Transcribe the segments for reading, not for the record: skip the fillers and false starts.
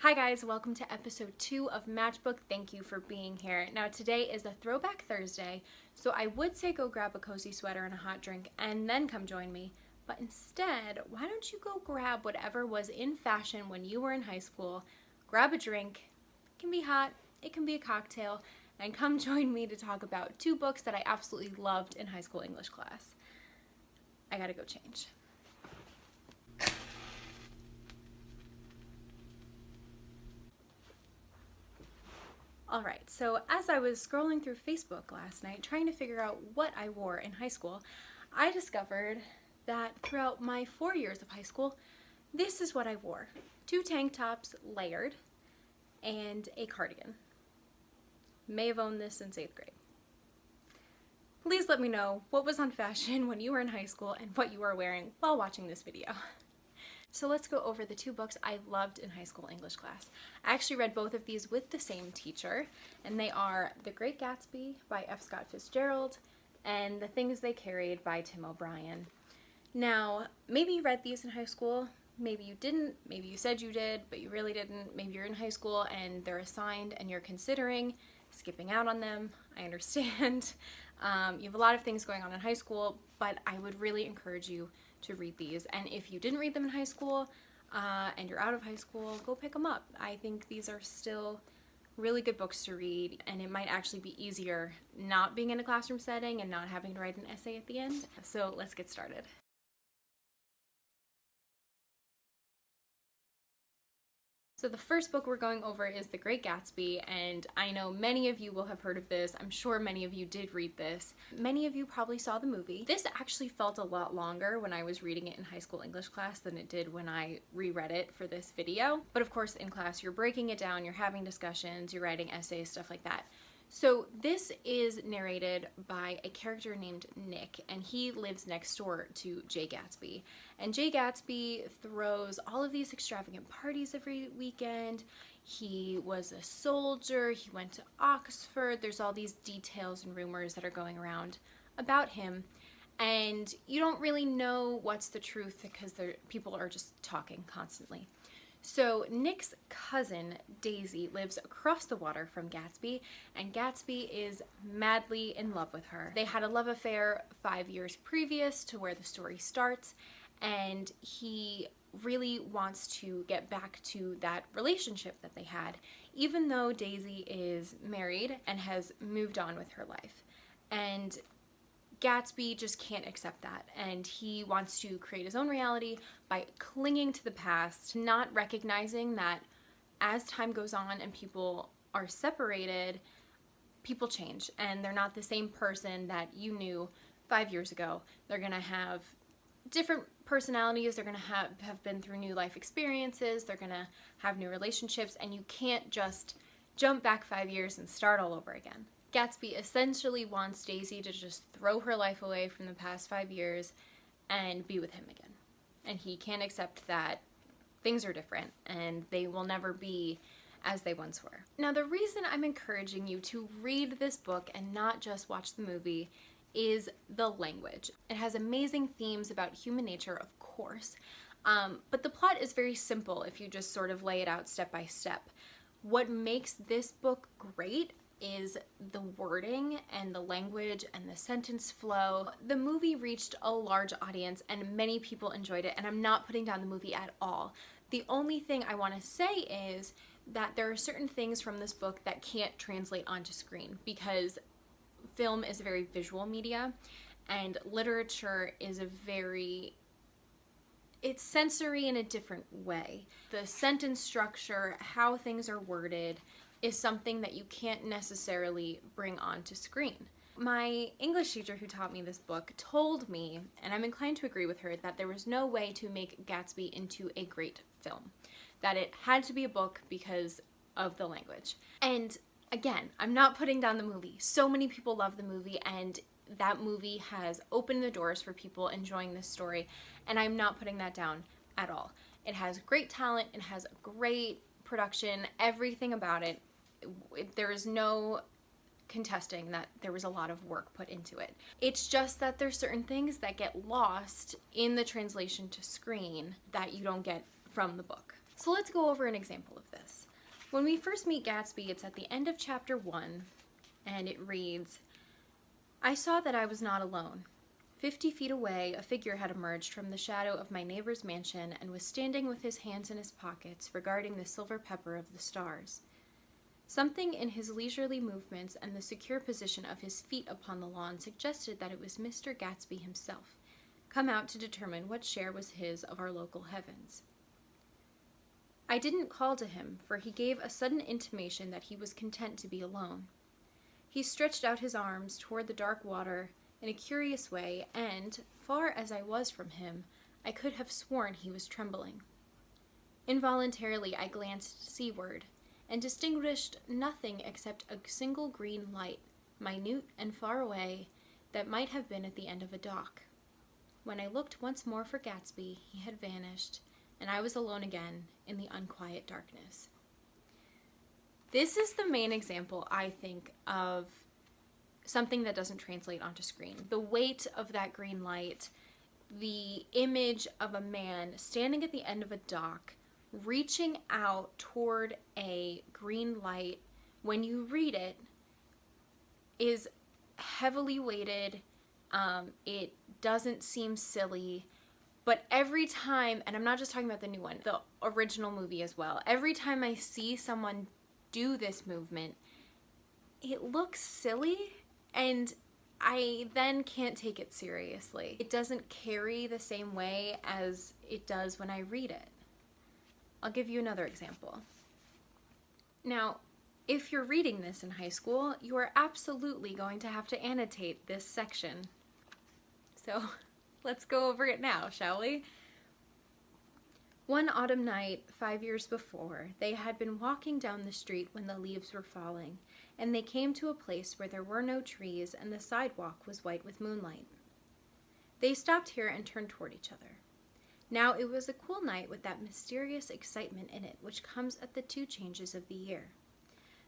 Hi guys, welcome to episode 2 of Matchbook. Thank you for being here. Now today is a throwback Thursday, so I would say go grab a cozy sweater and a hot drink and then come join me. But instead, why don't you go grab whatever was in fashion when you were in high school, grab a drink, it can be hot, it can be a cocktail, and come join me to talk about 2 books that I absolutely loved in high school English class. I gotta go change. Alright, so as I was scrolling through Facebook last night trying to figure out what I wore in high school, I discovered that throughout my 4 years of high school, this is what I wore. 2 tank tops layered and a cardigan. May have owned this since 8th grade. Please let me know what was on fashion when you were in high school and what you are wearing while watching this video. So let's go over the 2 books I loved in high school English class. I actually read both of these with the same teacher, and they are The Great Gatsby by F. Scott Fitzgerald and The Things They Carried by Tim O'Brien. Now, maybe you read these in high school, maybe you didn't, maybe you said you did, but you really didn't. Maybe you're in high school and they're assigned and you're considering skipping out on them. I understand. You have a lot of things going on in high school, but I would really encourage you to read these. And if you didn't read them in high school and you're out of high school, go pick them up. I think these are still really good books to read, and it might actually be easier not being in a classroom setting and not having to write an essay at the end. So let's get started. So the first book we're going over is The Great Gatsby, and I know many of you will have heard of this. I'm sure many of you did read this. Many of you probably saw the movie. This actually felt a lot longer when I was reading it in high school English class than it did when I reread it for this video. But of course, in class, you're breaking it down, you're having discussions, you're writing essays, stuff like that. So this is narrated by a character named Nick, and he lives next door to Jay Gatsby. And Jay Gatsby throws all of these extravagant parties every weekend. He was a soldier, he went to Oxford. There's all these details and rumors that are going around about him. And you don't really know what's the truth because people are just talking constantly. So Nick's cousin, Daisy, lives across the water from Gatsby, and Gatsby is madly in love with her. They had a love affair 5 years previous to where the story starts, and he really wants to get back to that relationship that they had, even though Daisy is married and has moved on with her life. And Gatsby just can't accept that, and he wants to create his own reality by clinging to the past, not recognizing that as time goes on and people are separated, people change, and they're not the same person that you knew 5 years ago. They're gonna have different personalities, they're gonna have been through new life experiences, they're gonna have new relationships, and you can't just jump back 5 years and start all over again. Gatsby essentially wants Daisy to just throw her life away from the past 5 years and be with him again. And he can't accept that things are different and they will never be as they once were. Now, the reason I'm encouraging you to read this book and not just watch the movie is the language. It has amazing themes about human nature, of course, but the plot is very simple if you just sort of lay it out step by step. What makes this book great is the wording and the language and the sentence flow. The movie reached a large audience and many people enjoyed it, and I'm not putting down the movie at all. The only thing I want to say is that there are certain things from this book that can't translate onto screen because film is a very visual media and literature is it's sensory in a different way. The sentence structure, how things are worded, is something that you can't necessarily bring onto screen. My English teacher who taught me this book told me, and I'm inclined to agree with her, that there was no way to make Gatsby into a great film. That it had to be a book because of the language. And again, I'm not putting down the movie. So many people love the movie, and that movie has opened the doors for people enjoying this story, and I'm not putting that down at all. It has great talent, it has great production, everything about it. There is no contesting that there was a lot of work put into it. It's just that there's certain things that get lost in the translation to screen that you don't get from the book. So let's go over an example of this. When we first meet Gatsby, it's at the end of chapter 1, and it reads, "I saw that I was not alone. 50 feet away, a figure had emerged from the shadow of my neighbor's mansion and was standing with his hands in his pockets, regarding the silver pepper of the stars. Something in his leisurely movements and the secure position of his feet upon the lawn suggested that it was Mr. Gatsby himself, come out to determine what share was his of our local heavens. I didn't call to him, for he gave a sudden intimation that he was content to be alone. He stretched out his arms toward the dark water in a curious way, and, far as I was from him, I could have sworn he was trembling. Involuntarily I glanced seaward, and distinguished nothing except a single green light, minute and far away, that might have been at the end of a dock. When I looked once more for Gatsby, he had vanished, and I was alone again in the unquiet darkness." This is the main example, I think, of something that doesn't translate onto screen. The weight of that green light, the image of a man standing at the end of a dock, reaching out toward a green light, when you read it, is heavily weighted. It doesn't seem silly. But every time, and I'm not just talking about the new one, the original movie as well, every time I see someone do this movement, it looks silly, and I then can't take it seriously. It doesn't carry the same way as it does when I read it. I'll give you another example. Now, if you're reading this in high school, you are absolutely going to have to annotate this section. So let's go over it now, shall we? One autumn night, 5 years before, they had been walking down the street when the leaves were falling, and they came to a place where there were no trees and the sidewalk was white with moonlight. They stopped here and turned toward each other. Now it was a cool night with that mysterious excitement in it which comes at the 2 changes of the year.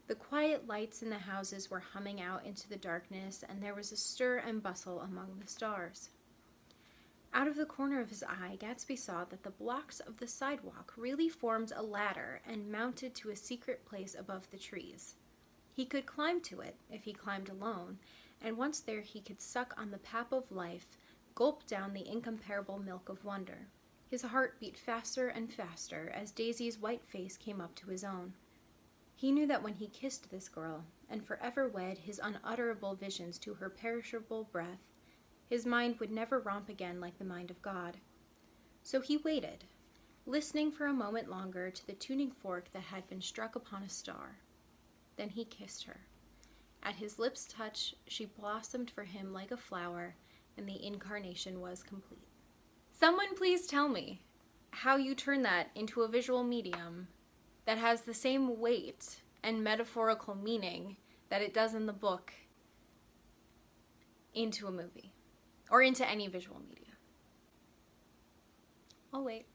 The quiet lights in the houses were humming out into the darkness, and there was a stir and bustle among the stars. Out of the corner of his eye, Gatsby saw that the blocks of the sidewalk really formed a ladder and mounted to a secret place above the trees. He could climb to it, if he climbed alone, and once there he could suck on the pap of life, gulp down the incomparable milk of wonder. His heart beat faster and faster as Daisy's white face came up to his own. He knew that when he kissed this girl, and forever wed his unutterable visions to her perishable breath, his mind would never romp again like the mind of God. So he waited, listening for a moment longer to the tuning fork that had been struck upon a star. Then he kissed her. At his lips' touch, she blossomed for him like a flower, and the incarnation was complete. Someone please tell me how you turn that into a visual medium that has the same weight and metaphorical meaning that it does in the book into a movie, or into any visual media. I'll wait.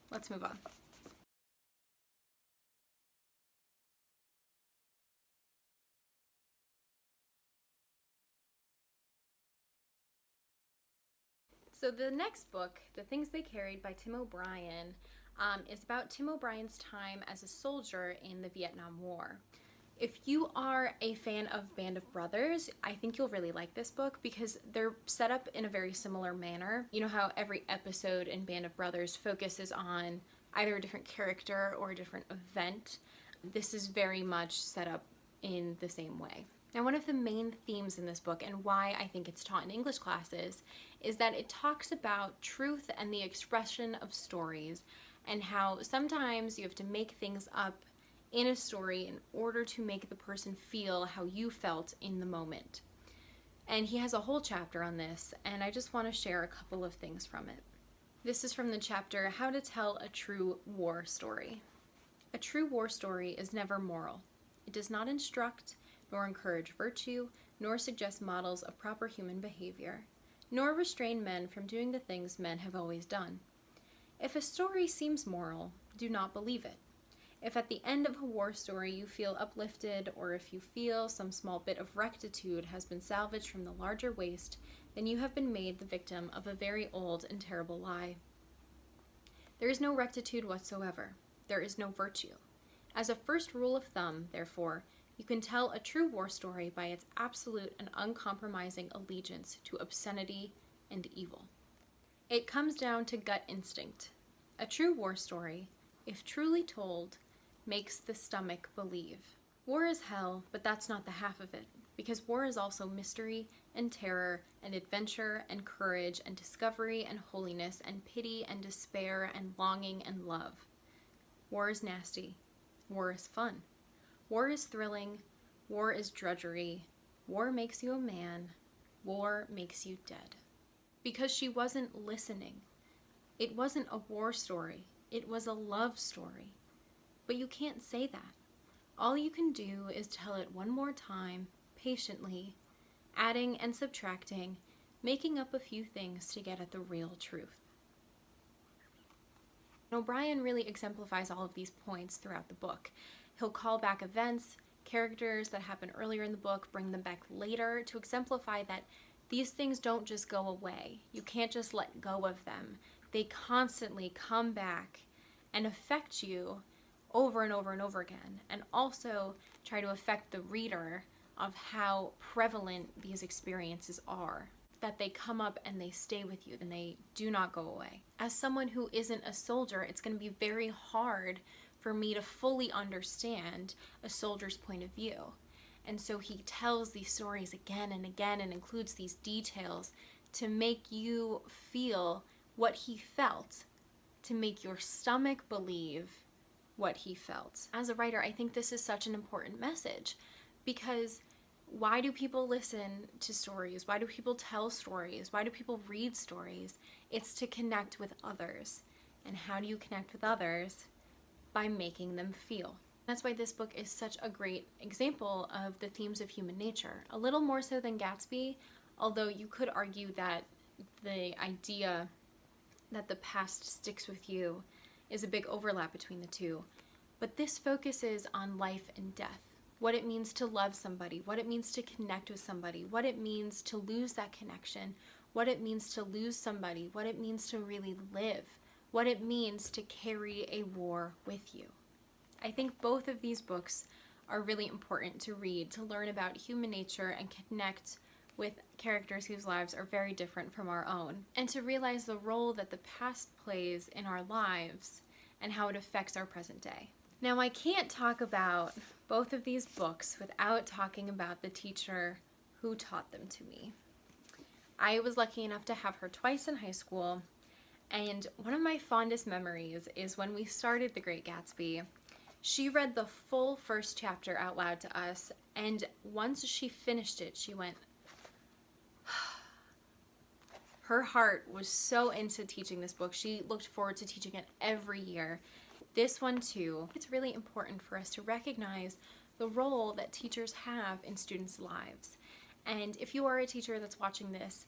Let's move on. So the next book, The Things They Carried by Tim O'Brien, is about Tim O'Brien's time as a soldier in the Vietnam War. If you are a fan of Band of Brothers, I think you'll really like this book because they're set up in a very similar manner. You know how every episode in Band of Brothers focuses on either a different character or a different event? This is very much set up in the same way. Now, one of the main themes in this book, and why I think it's taught in English classes, is that it talks about truth and the expression of stories, and how sometimes you have to make things up in a story in order to make the person feel how you felt in the moment. And he has a whole chapter on this, and I just want to share a couple of things from it. This is from the chapter, How to Tell a True War Story. A true war story is never moral. It does not instruct, nor encourage virtue, nor suggest models of proper human behavior, nor restrain men from doing the things men have always done. If a story seems moral, do not believe it. If at the end of a war story you feel uplifted, or if you feel some small bit of rectitude has been salvaged from the larger waste, then you have been made the victim of a very old and terrible lie. There is no rectitude whatsoever. There is no virtue. As a first rule of thumb, therefore, you can tell a true war story by its absolute and uncompromising allegiance to obscenity and evil. It comes down to gut instinct. A true war story, if truly told, makes the stomach believe. War is hell, but that's not the half of it, because war is also mystery and terror and adventure and courage and discovery and holiness and pity and despair and longing and love. War is nasty. War is fun. War is thrilling. War is drudgery. War makes you a man. War makes you dead. Because she wasn't listening. It wasn't a war story. It was a love story. But you can't say that. All you can do is tell it one more time, patiently, adding and subtracting, making up a few things to get at the real truth. O'Brien really exemplifies all of these points throughout the book. He'll call back events, characters that happen earlier in the book, bring them back later to exemplify that these things don't just go away. You can't just let go of them. They constantly come back and affect you over and over and over again, and also try to affect the reader of how prevalent these experiences are, that they come up and they stay with you and they do not go away. As someone who isn't a soldier, it's going to be very hard for me to fully understand a soldier's point of view. And so he tells these stories again and again and includes these details to make you feel what he felt, to make your stomach believe what he felt. As a writer, I think this is such an important message, because why do people listen to stories? Why do people tell stories? Why do people read stories? It's to connect with others. And how do you connect with others? By making them feel. That's why this book is such a great example of the themes of human nature. A little more so than Gatsby, although you could argue that the idea that the past sticks with you is a big overlap between the two. But this focuses on life and death. What it means to love somebody, what it means to connect with somebody, what it means to lose that connection, what it means to lose somebody, what it means to really live, what it means to carry a war with you. I think both of these books are really important to read, to learn about human nature and connect with characters whose lives are very different from our own, and to realize the role that the past plays in our lives and how it affects our present day. Now, I can't talk about both of these books without talking about the teacher who taught them to me. I was lucky enough to have her twice in high school, and one of my fondest memories is when we started The Great Gatsby. She read the full first chapter out loud to us, and once she finished it, she went, her heart was so into teaching this book. She looked forward to teaching it every year. This one too. It's really important for us to recognize the role that teachers have in students' lives. And if you are a teacher that's watching this,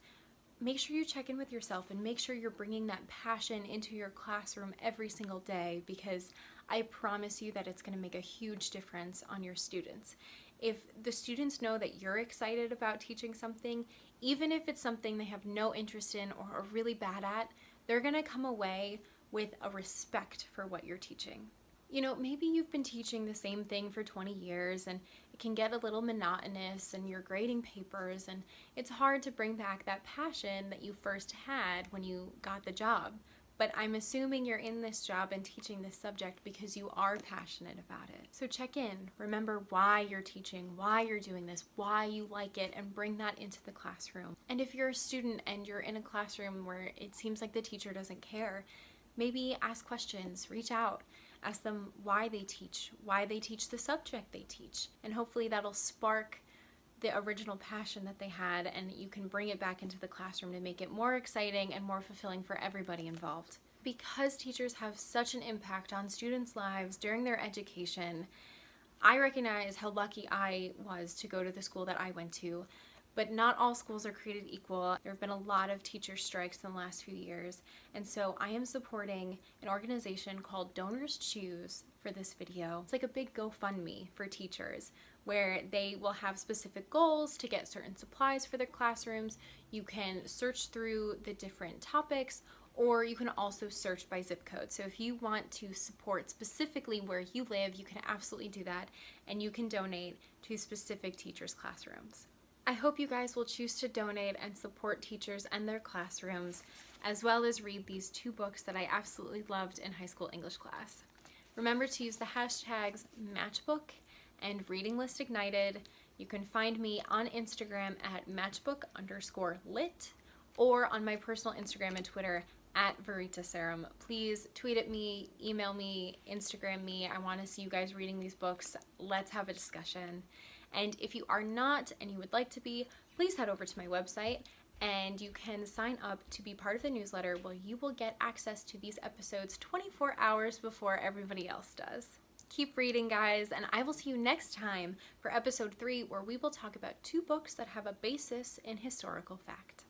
make sure you check in with yourself and make sure you're bringing that passion into your classroom every single day, because I promise you that it's going to make a huge difference on your students. If the students know that you're excited about teaching something, even if it's something they have no interest in or are really bad at, they're going to come away with a respect for what you're teaching. You know, maybe you've been teaching the same thing for 20 years and it can get a little monotonous and you're grading papers and it's hard to bring back that passion that you first had when you got the job. But I'm assuming you're in this job and teaching this subject because you are passionate about it. So check in, remember why you're teaching, why you're doing this, why you like it, and bring that into the classroom. And if you're a student and you're in a classroom where it seems like the teacher doesn't care, maybe ask questions, reach out, ask them why they teach the subject they teach. And hopefully that'll spark the original passion that they had, and you can bring it back into the classroom to make it more exciting and more fulfilling for everybody involved. Because teachers have such an impact on students' lives during their education, I recognize how lucky I was to go to the school that I went to, but not all schools are created equal. There have been a lot of teacher strikes in the last few years, and so I am supporting an organization called Donors Choose for this video. It's like a big GoFundMe for teachers, where they will have specific goals to get certain supplies for their classrooms. You can search through the different topics, or you can also search by zip code. So if you want to support specifically where you live, you can absolutely do that, and you can donate to specific teachers' classrooms. I hope you guys will choose to donate and support teachers and their classrooms, as well as read these 2 books that I absolutely loved in high school English class. Remember to use the hashtags Matchbook and Reading List Ignited. You can find me on Instagram at matchbook_lit, or on my personal Instagram and Twitter at Veritaserum. Please tweet at me, email me, Instagram me. I want to see you guys reading these books. Let's have a discussion. And if you are not and you would like to be, please head over to my website and you can sign up to be part of the newsletter where you will get access to these episodes 24 hours before everybody else does. Keep reading, guys, and I will see you next time for episode 3, where we will talk about 2 books that have a basis in historical fact.